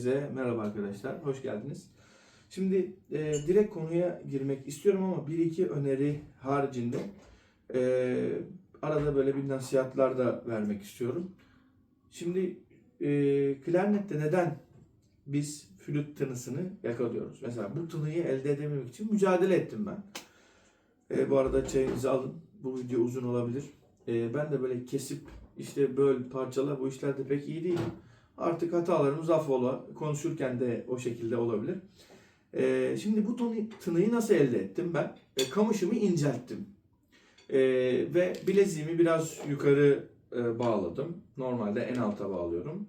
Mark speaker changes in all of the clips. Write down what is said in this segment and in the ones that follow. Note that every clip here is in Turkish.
Speaker 1: Herkese merhaba arkadaşlar, hoş geldiniz. Şimdi direkt konuya girmek istiyorum ama bir iki öneri haricinde e, arada böyle bir nasihatler da vermek istiyorum. Şimdi klarnette neden biz flüt tınısını yakalıyoruz? Mesela bu tınıyı elde edebilmek için mücadele ettim ben. Bu arada çayınızı alın, bu video uzun olabilir. Ben de böyle kesip işte böl parçala bu işlerde pek iyi değilim. Artık hatalarımız affola. Konuşurken de o şekilde olabilir. Şimdi bu tınıyı nasıl elde ettim ben? Kamışımı incelttim. Ve bileziğimi biraz yukarı bağladım. Normalde en alta bağlıyorum.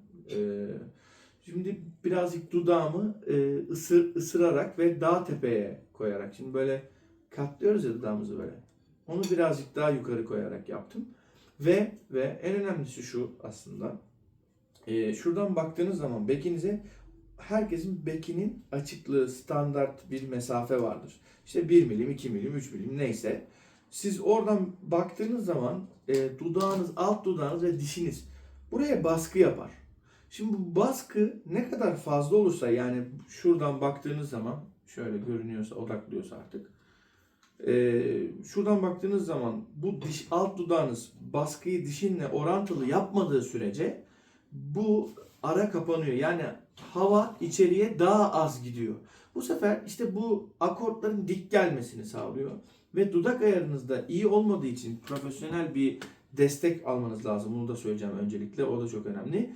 Speaker 1: Şimdi birazcık dudağımı ısırarak ve dağ tepeye koyarak. Şimdi böyle katlıyoruz ya dudağımızı böyle. Onu birazcık daha yukarı koyarak yaptım. Ve en önemlisi şu aslında. Şuradan baktığınız zaman bekinize herkesin bekinin açıklığı standart bir mesafe vardır. İşte 1 milim, 2 milim, 3 milim neyse. Siz oradan baktığınız zaman dudağınız, alt dudağınız ve dişiniz buraya baskı yapar. Şimdi bu baskı ne kadar fazla olursa yani şuradan baktığınız zaman şöyle görünüyorsa, odaklıyorsa artık. Şuradan baktığınız zaman bu diş alt dudağınız baskıyı dişinle orantılı yapmadığı sürece bu ara kapanıyor. Yani hava içeriye daha az gidiyor. Bu sefer işte bu akortların dik gelmesini sağlıyor. Ve dudak ayarınız da iyi olmadığı için profesyonel bir destek almanız lazım. Bunu da söyleyeceğim öncelikle. O da çok önemli.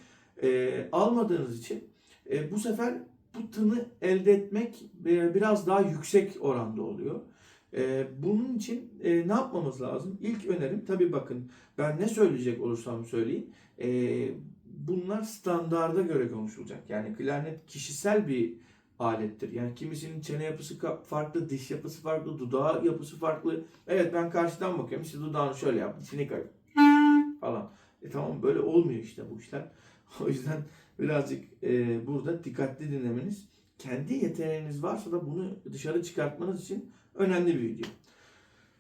Speaker 1: Almadığınız için bu sefer bu tını elde etmek biraz daha yüksek oranda oluyor. Bunun için ne yapmamız lazım? İlk önerim tabii bakın ben ne söyleyecek olursam söyleyeyim. Bunlar standarda göre konuşulacak. Yani klarnet kişisel bir alettir. Yani kimisinin çene yapısı farklı, diş yapısı farklı, dudağı yapısı farklı. Evet ben karşıdan bakıyorum. İşte dudağını şöyle yap, dişini kayıp falan. Tamam böyle olmuyor işte bu işler. O yüzden birazcık burada dikkatli dinlemeniz, kendi yeteneğiniz varsa da bunu dışarı çıkartmanız için önemli bir video.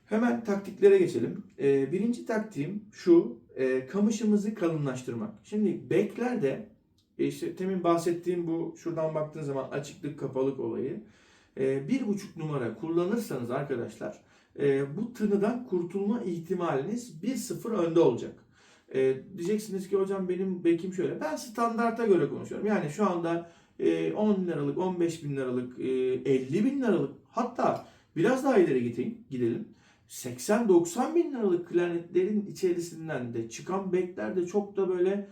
Speaker 1: Hemen taktiklere geçelim. Birinci taktiğim şu, kamışımızı kalınlaştırmak. Şimdi beklerde işte temin bahsettiğim bu şuradan baktığınız zaman açıklık kapalık olayı. 1,5 numara kullanırsanız arkadaşlar bu tınıdan kurtulma ihtimaliniz 1-0 önde olacak. Diyeceksiniz ki hocam benim bekim şöyle. Ben standarta göre konuşuyorum. Yani şu anda 10 liralık, 15 bin liralık, 50 bin liralık hatta biraz daha ileri gidelim. 80-90 bin liralık klarnetlerin içerisinden de çıkan bekler de çok da böyle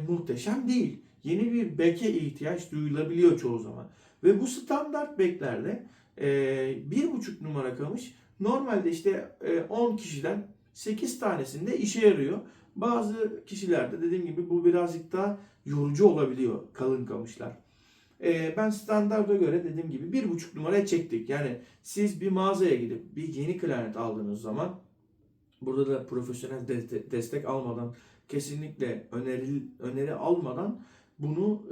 Speaker 1: muhteşem değil. Yeni bir beke ihtiyaç duyulabiliyor çoğu zaman. Ve bu standart beklerde 1,5 numara kamış normalde işte 10 kişiden 8 tanesinde işe yarıyor. Bazı kişilerde dediğim gibi bu birazcık daha yorucu olabiliyor kalın kamışlar. Ben standarda göre dediğim gibi 1,5 numaraya çektik. Yani siz bir mağazaya gidip bir yeni klarnet aldığınız zaman burada da profesyonel destek almadan kesinlikle öneri almadan bunu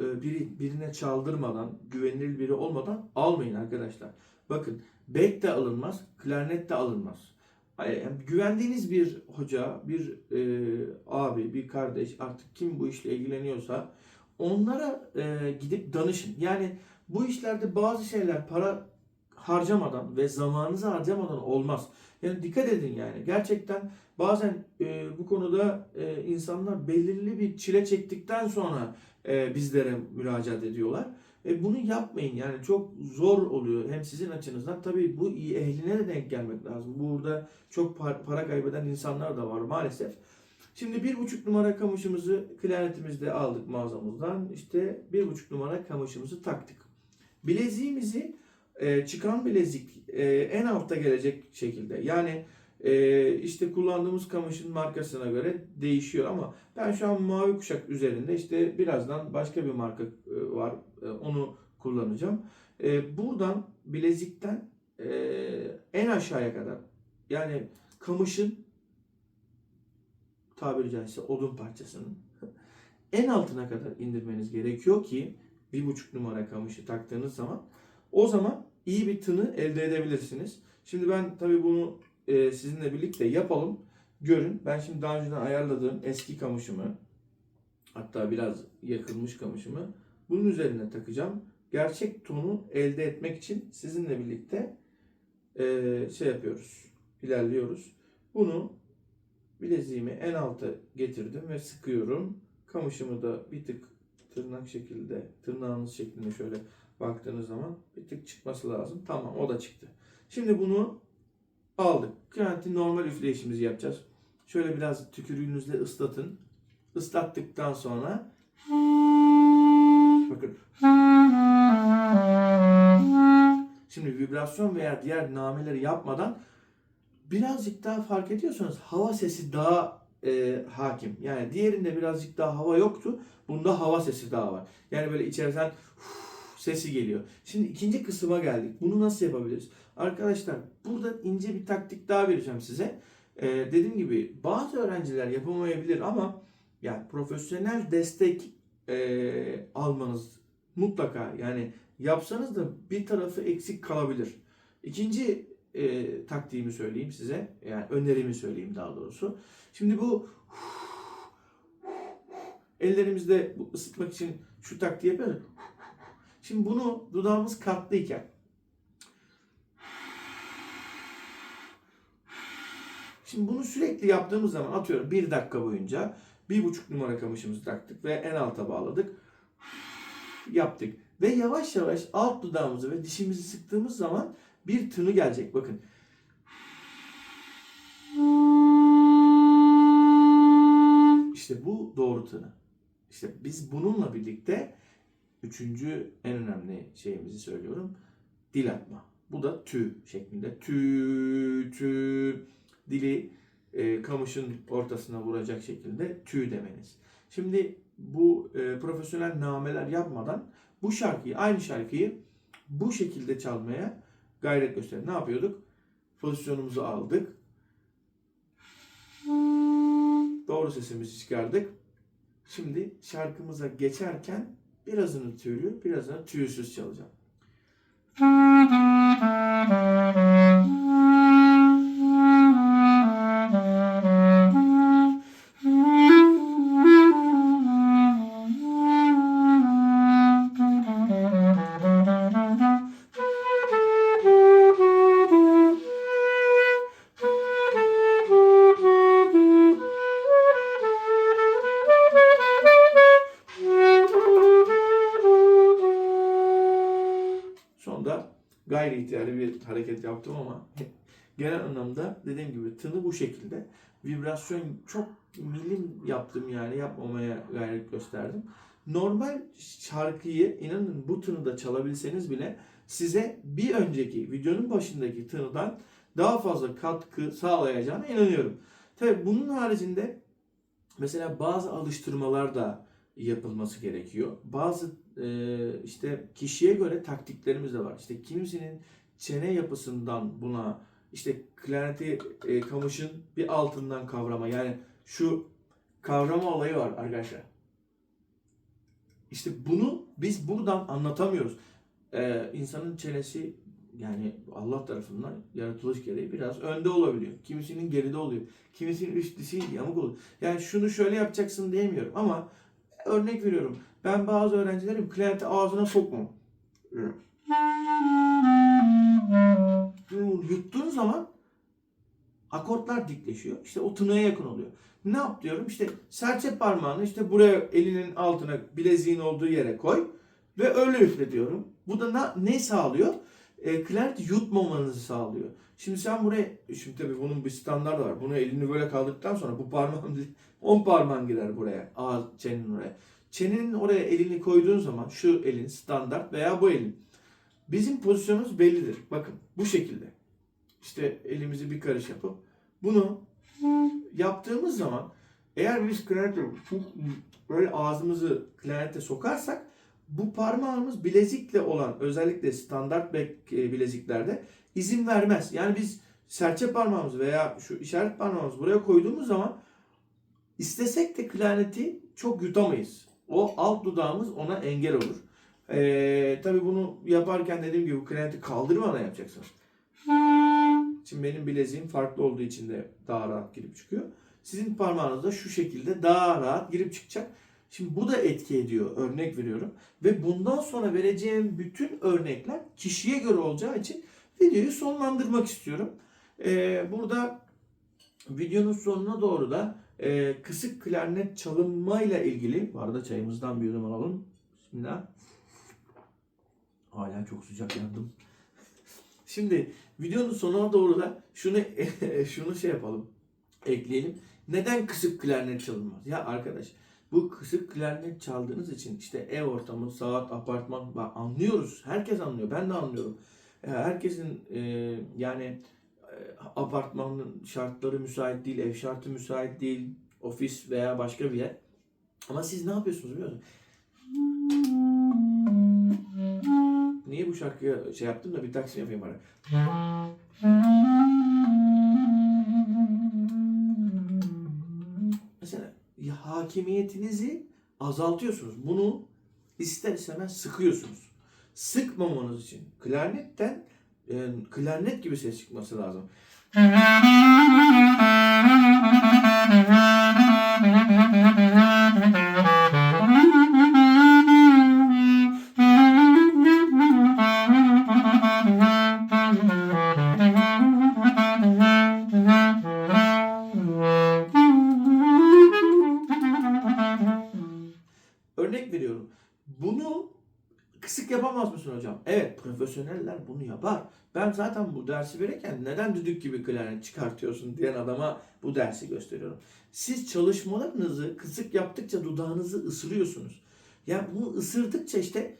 Speaker 1: birine çaldırmadan güvenilir biri olmadan almayın arkadaşlar. Bakın bek de alınmaz, klarnet de alınmaz. Yani güvendiğiniz bir hoca, bir abi, bir kardeş artık kim bu işle ilgileniyorsa onlara gidip danışın. Yani bu işlerde bazı şeyler para harcamadan ve zamanınızı harcamadan olmaz. Yani dikkat edin yani. Gerçekten bazen bu konuda insanlar belirli bir çile çektikten sonra bizlere müracaat ediyorlar. Bunu yapmayın yani çok zor oluyor hem sizin açınızdan. Tabii bu iyi ehline de denk gelmek lazım. Burada çok para kaybeden insanlar da var maalesef. Şimdi 1,5 numara kamışımızı klarnetimizde aldık mağazamızdan. İşte 1,5 numara kamışımızı taktık. Bileziğimizi çıkan bilezik en altta gelecek şekilde. Yani işte kullandığımız kamışın markasına göre değişiyor ama ben şu an mavi kuşak üzerinde işte birazdan başka bir marka var. Onu kullanacağım. Buradan bilezikten en aşağıya kadar yani kamışın tabiri caizse odun parçasının en altına kadar indirmeniz gerekiyor ki 1,5 numara kamışı taktığınız zaman o zaman iyi bir tını elde edebilirsiniz. Şimdi ben tabii bunu sizinle birlikte yapalım. Görün. Ben şimdi daha önceden ayarladığım eski kamışımı hatta biraz yakılmış kamışımı bunun üzerine takacağım. Gerçek tonu elde etmek için sizinle birlikte şey yapıyoruz. İlerliyoruz. Bunu bileziğimi en alta getirdim ve sıkıyorum. Kamışımı da bir tık tırnak şekilde, tırnağınız şeklinde şöyle baktığınız zaman bir tık çıkması lazım. Tamam, o da çıktı. Şimdi bunu aldık. Klarnetin normal üfleyişimizi yapacağız. Şöyle biraz tükürüğünüzle ıslatın. Islattıktan sonra bakın. Şimdi vibrasyon veya diğer nameleri yapmadan birazcık daha fark ediyorsanız hava sesi daha hakim. Yani diğerinde birazcık daha hava yoktu. Bunda hava sesi daha var. Yani böyle içeriden sesi geliyor. Şimdi ikinci kısma geldik. Bunu nasıl yapabiliriz? Arkadaşlar burada ince bir taktik daha vereceğim size. Dediğim gibi bazı öğrenciler yapamayabilir ama yani profesyonel destek almanız mutlaka, yani yapsanız da bir tarafı eksik kalabilir. İkinci taktiğimi söyleyeyim size. Yani önerimi söyleyeyim daha doğrusu. Şimdi bu ellerimizde bu ısıtmak için şu taktiği yapıyoruz. Şimdi bunu dudağımız katlıyken şimdi bunu sürekli yaptığımız zaman atıyorum 1 dakika boyunca 1,5 numara kamışımızı taktık ve en alta bağladık. Yaptık. Ve yavaş yavaş alt dudağımızı ve dişimizi sıktığımız zaman bir tını gelecek. Bakın. İşte bu doğru tını. İşte biz bununla birlikte üçüncü en önemli şeyimizi söylüyorum. Dil atma. Bu da tü şeklinde. Tü, tü. Dili kamışın ortasına vuracak şekilde tü demeniz. Şimdi bu profesyonel nameler yapmadan bu şarkıyı, aynı şarkıyı bu şekilde çalmaya gayret gösterin. Ne yapıyorduk? Pozisyonumuzu aldık. Doğru sesimizi çıkardık. Şimdi şarkımıza geçerken birazını tüylü, birazını tüysüz çalacağım. Sonunda gayri ihtiyari bir hareket yaptım ama genel anlamda dediğim gibi tını bu şekilde. Vibrasyon çok milim yaptım, yani yapmamaya gayret gösterdim. Normal şarkıyı inanın bu tını da çalabilseniz bile size bir önceki videonun başındaki tınıdan daha fazla katkı sağlayacağına inanıyorum. Tabii bunun haricinde mesela bazı alıştırmalar da yapılması gerekiyor. Bazı işte kişiye göre taktiklerimiz de var. İşte kimisinin çene yapısından buna işte klarneti kamışın bir altından kavrama, yani şu kavrama olayı var arkadaşlar. İşte bunu biz buradan anlatamıyoruz. İnsanın çenesi yani Allah tarafından yaratılış gereği biraz önde olabiliyor. Kimisinin geride oluyor. Kimisinin üst dişi yamuk oluyor. Yani şunu şöyle yapacaksın diyemiyorum ama örnek veriyorum. Ben bazı öğrencilerim klarneti ağzına sokmam. Yuttuğun zaman akortlar dikleşiyor. İşte o tınıya yakın oluyor. Ne yap diyorum? İşte serçe parmağını işte buraya, elinin altına, bileziğin olduğu yere koy ve öyle üfle diyorum. Bu da ne sağlıyor? Klarneti yutmamanızı sağlıyor. Şimdi sen buraya, şimdi tabii bunun bir standardı var. Bunu elini böyle kaldırdıktan sonra bu parmağın 10 parmağın girer buraya. Ağız, çenenin oraya. Çenenin oraya elini koyduğun zaman şu elin standart veya bu elin. Bizim pozisyonumuz bellidir. Bakın bu şekilde. İşte elimizi bir karış yapıp bunu yaptığımız zaman eğer biz klarnete böyle ağzımızı klarnete sokarsak bu parmağımız bilezikle olan, özellikle standart bileziklerde izin vermez. Yani biz serçe parmağımızı veya şu işaret parmağımızı buraya koyduğumuz zaman istesek de klarneti çok yutamayız. O alt dudağımız ona engel olur. Tabii bunu yaparken dediğim gibi klarneti kaldırmadan yapacaksınız. Şimdi benim bileziğim farklı olduğu için de daha rahat girip çıkıyor. Sizin parmağınız da şu şekilde daha rahat girip çıkacak. Şimdi bu da etki ediyor. Örnek veriyorum. Ve bundan sonra vereceğim bütün örnekler kişiye göre olacağı için videoyu sonlandırmak istiyorum. Burada videonun sonuna doğru da kısık klarnet çalınmayla ilgili, bu arada çayımızdan bir yudum alalım. Bismillah. Hala çok sıcak yandım. Şimdi videonun sonuna doğru da şunu şey yapalım, ekleyelim. Neden kısık klarnet çalınmaz? Ya arkadaş, bu kısık klarnet çaldığınız için işte ev ortamı, saat, apartman, bak anlıyoruz. Herkes anlıyor. Ben de anlıyorum. Herkesin yani apartmanın şartları müsait değil, ev şartı müsait değil, ofis veya başka bir yer. Ama siz ne yapıyorsunuz biliyor musunuz? Niye bu şarkıya şey yaptım da bir taksim yapayım bana. Mesela hakimiyetinizi azaltıyorsunuz. Bunu ister istemez sıkıyorsunuz. Sıkmamanız için klarnetten klarnet gibi ses çıkması lazım. Örnek veriyorum. Bunu kısık yapamaz mısın hocam? Evet, profesyoneller bunu yapar. Ben zaten bu dersi verirken neden düdük gibi klarnet çıkartıyorsun diyen adama bu dersi gösteriyorum. Siz çalışmalarınızı kısık yaptıkça dudağınızı ısırıyorsunuz. Yani bunu ısırdıkça işte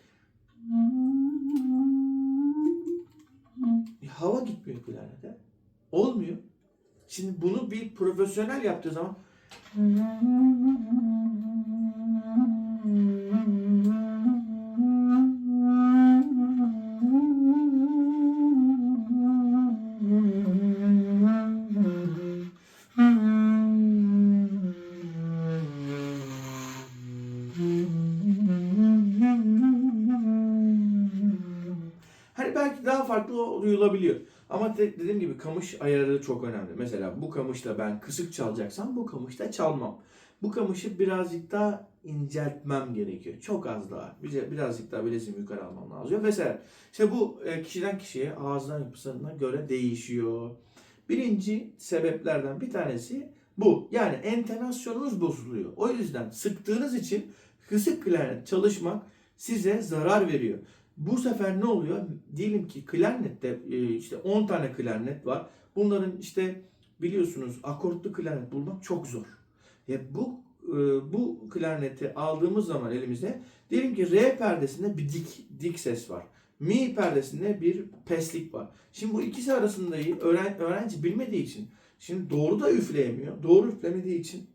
Speaker 1: hava gitmiyor klarnete. Olmuyor. Şimdi bunu bir profesyonel yaptığı zaman hani belki daha farklı duyulabiliyor. Ama dediğim gibi kamış ayarı çok önemli. Mesela bu kamışla ben kısık çalacaksam bu kamışla çalmam. Bu kamışı birazcık daha inceltmem gerekiyor. Çok az daha. Birazcık daha bileziğimi yukarı almam lazım. Vesaire. İşte bu kişiden kişiye, ağızdan yapısına göre değişiyor. Birinci sebeplerden bir tanesi bu. Yani entonasyonunuz bozuluyor. O yüzden sıktığınız için kısık klarnet çalışmak size zarar veriyor. Bu sefer ne oluyor? Diyelim ki klarnette işte 10 tane klarnet var. Bunların işte biliyorsunuz akortlu klarnet bulmak çok zor. Bu klarneti aldığımız zaman elimize diyelim ki re perdesinde bir dik ses var. Mi perdesinde bir peslik var. Şimdi bu ikisi arasındayı öğrenci bilmediği için şimdi doğru da üfleyemiyor. Doğru üflemediği için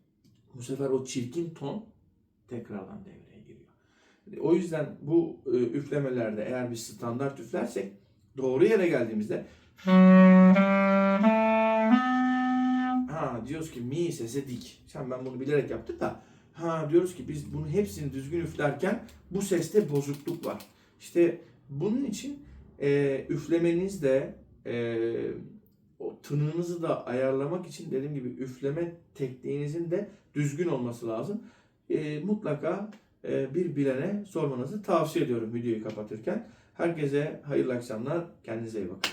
Speaker 1: bu sefer o çirkin ton tekrardan devreye giriyor. O yüzden bu üflemelerde eğer bir standart üflersek doğru yere geldiğimizde diyoruz ki mi sesi dik. Sen ben bunu bilerek yaptım da diyoruz ki biz bunu hepsini düzgün üflerken bu seste bozukluk var. İşte bunun için üflemenizde o tınığınızı da ayarlamak için dediğim gibi üfleme tekniğinizin de düzgün olması lazım. Mutlaka bir bilene sormanızı tavsiye ediyorum videoyu kapatırken. Herkese hayırlı akşamlar. Kendinize iyi bakın.